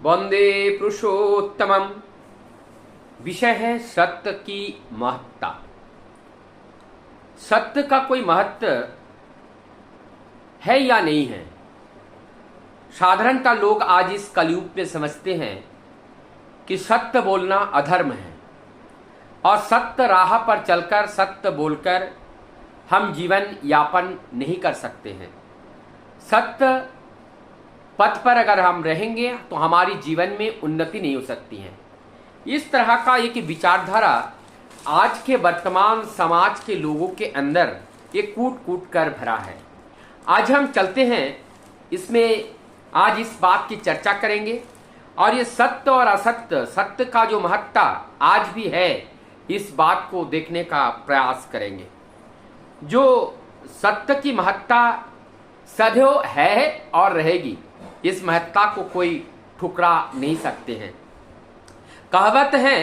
वंदे पुरुषोत्तमम। विषय है सत्य की महत्ता। सत्य का कोई महत्व है या नहीं है? साधारणतः लोग आज इस कलयुग में समझते हैं कि सत्य बोलना अधर्म है और सत्य राह पर चलकर सत्य बोलकर हम जीवन यापन नहीं कर सकते हैं। सत्य पथ पर अगर हम रहेंगे तो हमारी जीवन में उन्नति नहीं हो सकती है। इस तरह का एक विचारधारा आज के वर्तमान समाज के लोगों के अंदर ये कूट कूट कर भरा है। आज हम चलते हैं इसमें, आज इस बात की चर्चा करेंगे और ये सत्य और असत्य, सत्य का जो महत्ता आज भी है, इस बात को देखने का प्रयास करेंगे। जो सत्य की महत्ता सदैव है और रहेगी, इस महत्ता को कोई ठुकरा नहीं सकते हैं। कहावत है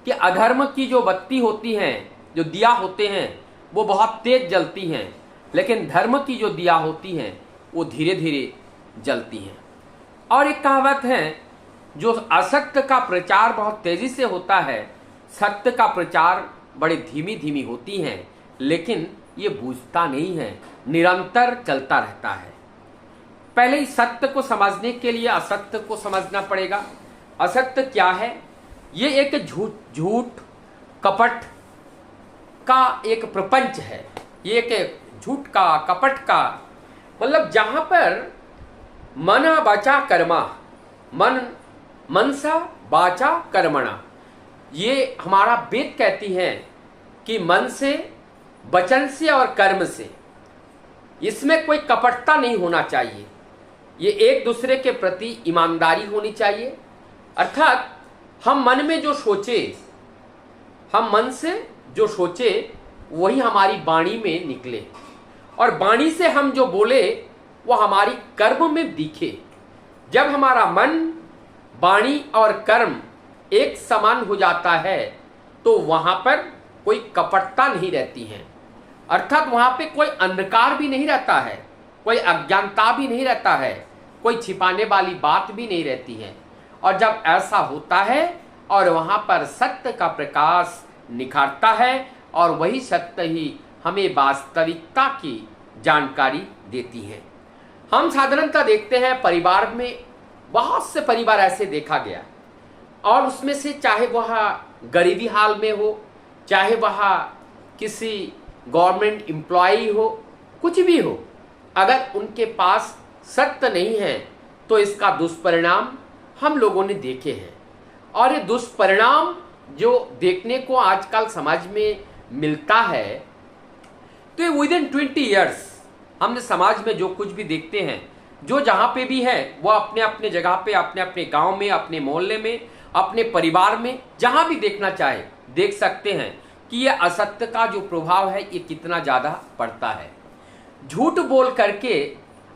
कि अधर्म की जो बत्ती होती हैं, जो दिया होते हैं, वो बहुत तेज जलती हैं, लेकिन धर्म की जो दिया होती हैं वो धीरे धीरे जलती हैं। और एक कहावत है, जो असत्य का प्रचार बहुत तेजी से होता है, सत्य का प्रचार बड़े धीमी धीमी होती हैं, लेकिन ये बूझता नहीं है, निरंतर चलता रहता है। पहले इस सत्य को समझने के लिए असत्य को समझना पड़ेगा। असत्य क्या है? ये एक झूठ कपट का एक प्रपंच है। ये एक झूठ का, कपट का, मतलब जहां पर मना वाचा कर्मा, मनसा वाचा कर्मणा, ये हमारा वेद कहती है कि मन से, वचन से और कर्म से, इसमें कोई कपटता नहीं होना चाहिए। ये एक दूसरे के प्रति ईमानदारी होनी चाहिए। अर्थात हम मन में जो सोचे, हम मन से जो सोचे वही हमारी वाणी में निकले, और वाणी से हम जो बोले वो हमारी कर्म में दिखे। जब हमारा मन, वाणी और कर्म एक समान हो जाता है तो वहां पर कोई कपटता नहीं रहती है। अर्थात वहां पे कोई अंधकार भी नहीं रहता है, कोई अज्ञानता भी नहीं रहता है, कोई छिपाने वाली बात भी नहीं रहती है। और जब ऐसा होता है और वहां पर सत्य का प्रकाश निखारता है, और वही सत्य ही हमें वास्तविकता की जानकारी देती है। हम साधारणतः देखते हैं परिवार में, बहुत से परिवार ऐसे देखा गया, और उसमें से चाहे वह गरीबी हाल में हो, चाहे वह किसी गवर्नमेंट एम्प्लॉय हो, कुछ भी हो, अगर उनके पास सत्य नहीं है तो इसका दुष्परिणाम हम लोगों ने देखे हैं। और ये दुष्परिणाम जो देखने को आजकल समाज में मिलता है, तो ये विदिन 20 ईयर्स हमने समाज में जो कुछ भी देखते हैं, जो जहां पे भी है वो अपने अपने जगह पे, अपने अपने गांव में, अपने मोहल्ले में, अपने परिवार में, जहां भी देखना चाहे देख सकते हैं कि ये असत्य का जो प्रभाव है ये कितना ज्यादा पड़ता है। झूठ बोल करके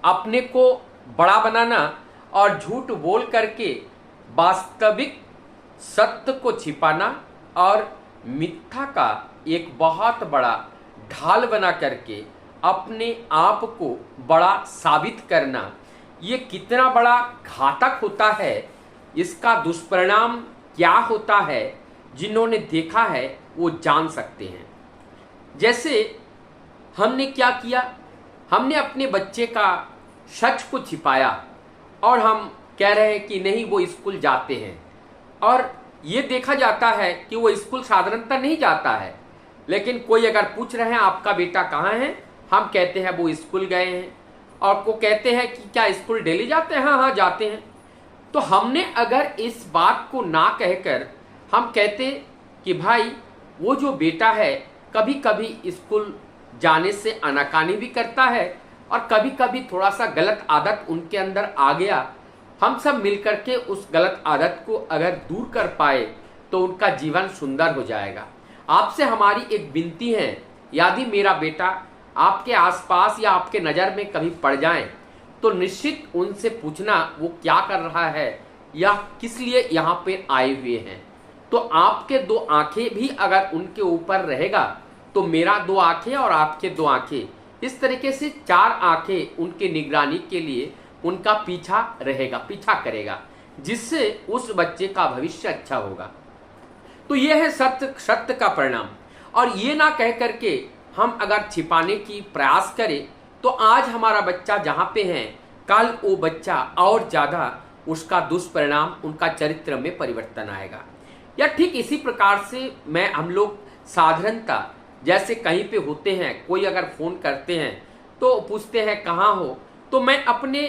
अपने को बड़ा बनाना और झूठ बोल करके वास्तविक सत्य को छिपाना और मिथ्या का एक बहुत बड़ा ढाल बना करके अपने आप को बड़ा साबित करना, ये कितना बड़ा घातक होता है। इसका दुष्परिणाम क्या होता है, जिन्होंने देखा है वो जान सकते हैं। जैसे हमने क्या किया, हमने अपने बच्चे का सच को छिपाया और हम कह रहे हैं कि नहीं वो स्कूल जाते हैं, और ये देखा जाता है कि वो स्कूल साधारणतः नहीं जाता है। लेकिन कोई अगर पूछ रहे हैं आपका बेटा कहाँ है, हम कहते हैं वो स्कूल गए हैं, और को कहते हैं कि क्या स्कूल डेली जाते हैं? हाँ हाँ जाते हैं। तो हमने अगर इस बात को ना कहकर हम कहते कि भाई वो जो बेटा है कभी कभी स्कूल जाने से आनाकानी भी करता है, और कभी कभी थोड़ा सा गलत आदत उनके अंदर आ गया, हम सब मिलकर के उस गलत आदत को अगर दूर कर पाए तो उनका जीवन सुंदर हो जाएगा। आपसे हमारी एक विनती है, यदि मेरा बेटा आपके आसपास या आपके नज़र में कभी पड़ जाए तो निश्चित उनसे पूछना वो क्या कर रहा है या किस लिए यहाँ पे आए हुए हैं। तो आपके दो आंखें भी अगर उनके ऊपर रहेगा तो मेरा दो आंखें और आपके दो आंखें, इस तरीके से 4 आंखें उनके निगरानी के लिए उनका पीछा रहेगा, पीछा करेगा। जिससे उस बच्चे का भविष्य अच्छा होगा। तो यह है सत्य का परिणाम। और ये ना कह करके हम अगर छिपाने की प्रयास करें तो आज हमारा बच्चा जहाँ पे है, कल वो बच्चा और ज़्यादा उसका दुष्परिणाम, उनका चरित्र में परिवर्तन आएगा। या ठीक इसी प्रकार से हम लोग साधारणता जैसे कहीं पे होते हैं, कोई अगर फ़ोन करते हैं तो पूछते हैं कहाँ हो, तो मैं अपने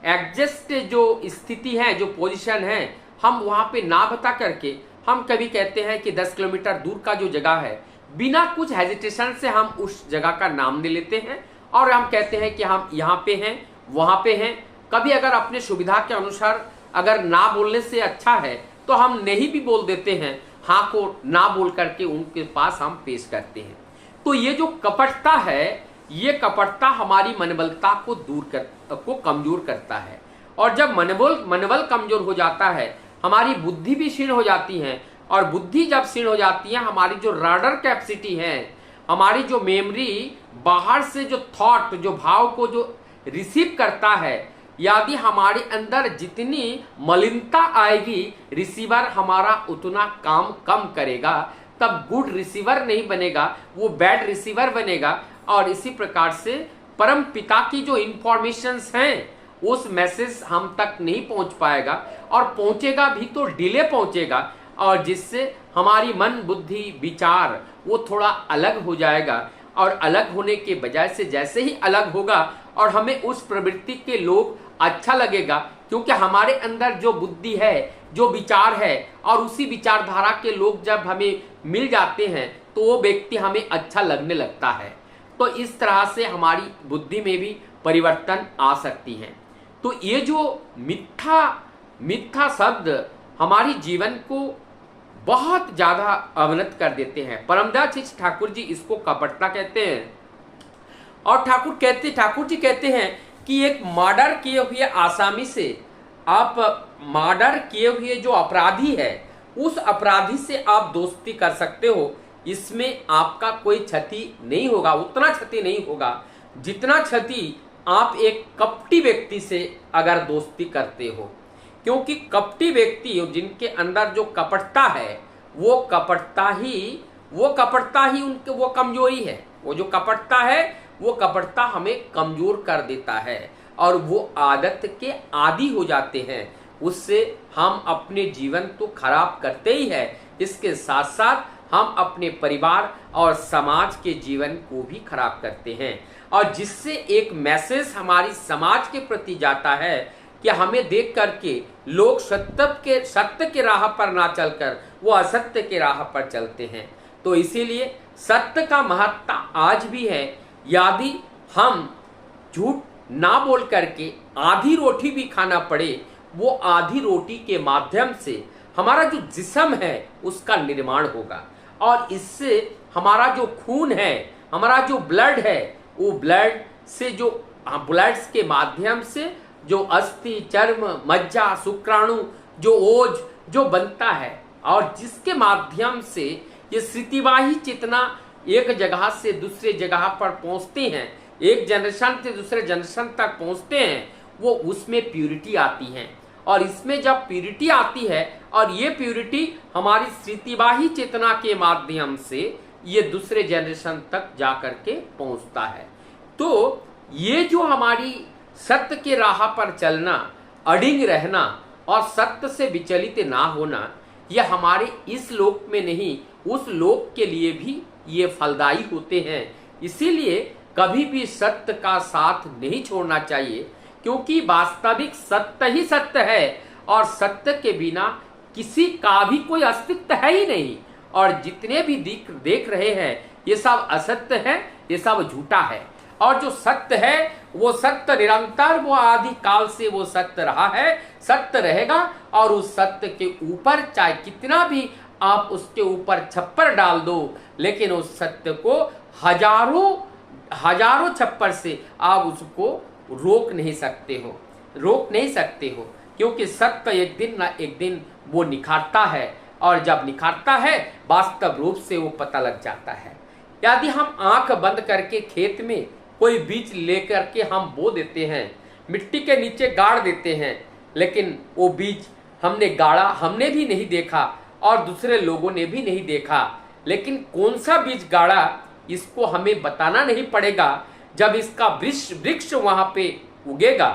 एग्जस्ट जो स्थिति है, जो पोजीशन है, हम वहाँ पे ना बता करके हम कभी कहते हैं कि 10 किलोमीटर दूर का जो जगह है, बिना कुछ हेजिटेशन से हम उस जगह का नाम ले लेते हैं और हम कहते हैं कि हम यहाँ पे हैं, वहाँ पे हैं। कभी अगर अपने सुविधा के अनुसार अगर ना बोलने से अच्छा है तो हम नहीं भी बोल देते हैं, हाँ को ना बोल करके उनके पास हम पेश करते हैं। तो ये जो कपटता है, ये कपटता हमारी मनोबलता को कमजोर करता है। और जब मनोबल कमजोर हो जाता है, हमारी बुद्धि भी क्षीण हो जाती है। और बुद्धि जब क्षीण हो जाती है, हमारी जो राडर कैपेसिटी है, हमारी जो मेमोरी बाहर से जो थॉट, जो भाव को जो रिसीव करता है, यदि हमारे अंदर जितनी मलिनता आएगी, रिसीवर हमारा उतना काम कम करेगा, तब गुड रिसीवर नहीं बनेगा, वो बैड रिसीवर बनेगा। और इसी प्रकार से परम पिता की जो इंफॉर्मेशंस हैं, उस मैसेज हम तक नहीं पहुंच पाएगा, और पहुंचेगा भी तो डिले पहुंचेगा, और जिससे हमारी मन बुद्धि विचार वो थोड़ा अलग हो जाएगा। और अलग होने के बजाय से जैसे ही अलग होगा और हमें उस प्रवृत्ति के लोग अच्छा लगेगा, क्योंकि हमारे अंदर जो बुद्धि है, जो विचार है, और उसी विचारधारा के लोग जब हमें मिल जाते हैं तो वो व्यक्ति हमें अच्छा लगने लगता है। तो इस तरह से हमारी बुद्धि में भी परिवर्तन आ सकती है। तो ये जो मिथ्या शब्द हमारी जीवन को बहुत ज्यादा अवनत कर देते हैं। परमदयाल ठाकुर जी इसको कपटता कहते हैं। और ठाकुर जी कहते हैं कि एक मर्डर किए हुए आसामी से आप मर्डर किए हुए जो अपराधी है, उस अपराधी से आप दोस्ती कर सकते हो। इसमें आपका कोई क्षति नहीं होगा, उतना क्षति नहीं होगा जितना क्षति आप एक कपटी व्यक्ति से अगर दोस्ती करते हो। क्योंकि कपटी व्यक्ति जिनके अंदर जो कपटता है, वो कपटता ही उनके वो कमजोरी है। वो जो कपटता है, वो कपटता हमें कमजोर कर देता है और वो आदत के आदी हो जाते हैं। उससे हम अपने जीवन तो खराब करते ही है, इसके साथ साथ हम अपने परिवार और समाज के जीवन को भी खराब करते हैं। और जिससे एक मैसेज हमारी समाज के प्रति जाता है कि हमें देख करके लोग सत्य के राह पर ना चलकर वो असत्य के राह पर चलते हैं। तो इसीलिए सत्य का महत्ता आज भी है। यदि हम झूठ ना बोल करके आधी रोटी भी खाना पड़े, वो आधी रोटी के माध्यम से हमारा जो जिस्म है उसका निर्माण होगा। और इससे हमारा जो खून है, हमारा जो ब्लड है, वो ब्लड से जो ब्लड्स के माध्यम से जो अस्थि, चर्म, मज्जा, शुक्राणु, जो ओज जो बनता है, और जिसके माध्यम से ये स्मृतिवाही चेतना एक जगह से दूसरे जगह पर पहुंचते हैं, एक जनरेशन से दूसरे जनरेशन तक पहुंचते हैं, वो उसमें प्यूरिटी आती है। और इसमें जब प्यूरिटी आती है, और ये प्यूरिटी हमारी स्मृतिवाही चेतना के माध्यम से ये दूसरे जनरेशन तक जाकर के पहुंचता है। तो ये जो हमारी सत्य के राह पर चलना, अडिग रहना और सत्य से विचलित ना होना, यह हमारे इस लोक में नहीं, उस लोक के लिए भी ये फलदायी होते हैं। इसीलिए कभी भी सत्य का साथ नहीं छोड़ना चाहिए, क्योंकि वास्तविक सत्य ही सत्य है और सत्य के बिना किसी का भी कोई अस्तित्व है ही नहीं। और जितने भी देख रहे हैं ये सब असत्य है, ये सब झूठा है। और जो सत्य है वो सत्य निरंतर, वो आदि काल से वो सत्य रहा है, सत्य रहेगा। और उस सत्य के ऊपर चाहे कितना भी आप उसके ऊपर छप्पर डाल दो, लेकिन उस सत्य को हजारों छप्पर से आप उसको रोक नहीं सकते हो, क्योंकि सत्य एक दिन ना एक दिन वो निखारता है। और जब निखारता है, वास्तव रूप से वो पता लग जाता है। यदि हम आंख बंद करके खेत में कोई बीज लेकर के हम बो देते हैं, मिट्टी के नीचे गाड़ देते हैं, लेकिन वो बीज हमने गाड़ा, हमने भी नहीं देखा और दूसरे लोगों ने भी नहीं देखा, लेकिन कौन सा बीज गाड़ा इसको हमें बताना नहीं पड़ेगा। जब इसका वृक्ष वहां पे उगेगा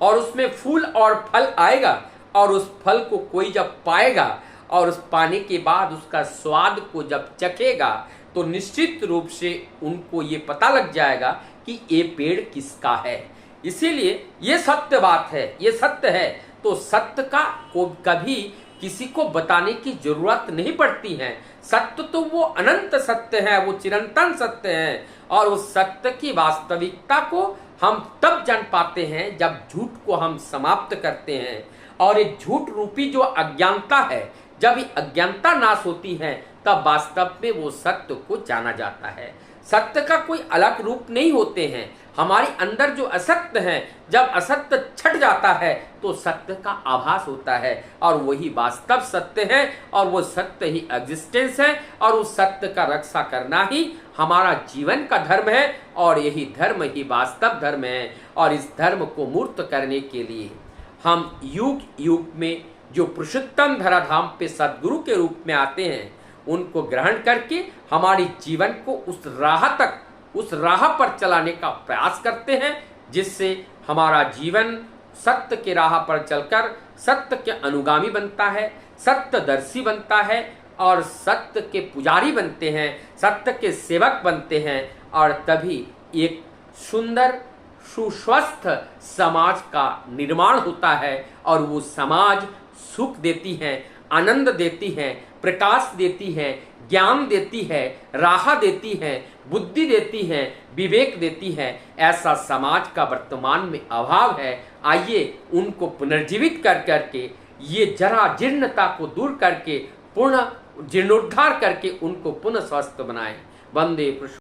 और उसमें फूल और फल आएगा और उस फल को कोई जब पाएगा और उस पाने के बाद उसका स्वाद को जब चखेगा तो निश्चित रूप से उनको ये पता लग जाएगा कि ये पेड़ किसका है। इसीलिए ये सत्य बात है, ये सत्य है। तो सत्य का को कभी किसी को बताने की जरूरत नहीं पड़ती है। सत्य तो वो अनंत सत्य है, वो चिरंतन सत्य है। और उस सत्य की वास्तविकता को हम तब जान पाते हैं जब झूठ को हम समाप्त करते हैं। और ये झूठ रूपी जो अज्ञानता है, जब ये अज्ञानता नाश होती है तब वास्तव में वो सत्य को जाना जाता है। सत्य का कोई अलग रूप नहीं होते हैं। हमारे अंदर जो असत्य है, जब असत्य छट जाता है तो सत्य का आभास होता है और वही वास्तव सत्य है और वो सत्य ही एग्जिस्टेंस है और उस सत्य का रक्षा करना ही हमारा जीवन का धर्म है और यही धर्म ही वास्तव धर्म है। और इस धर्म को मूर्त करने के लिए हम युग युग में जो पुरुषोत्तम धराधाम पे सद्गुरु के रूप में आते हैं उनको ग्रहण करके हमारी जीवन को उस राह पर चलाने का प्रयास करते हैं, जिससे हमारा जीवन सत्य के राह पर चलकर सत्य के अनुगामी बनता है, सत्यदर्शी बनता है और सत्य के पुजारी बनते हैं, सत्य के सेवक बनते हैं। और तभी एक सुंदर सुस्वस्थ समाज का निर्माण होता है और वो समाज सुख देती है, आनंद देती है, प्रकाश देती है, ज्ञान देती है, राह देती है, बुद्धि देती है, विवेक देती है। ऐसा समाज का वर्तमान में अभाव है। आइए उनको पुनर्जीवित कर करके ये जरा जीर्णता को दूर करके पुनः जीर्णोद्धार करके उनको पुनः स्वस्थ बनाएं। वंदे पुरुष।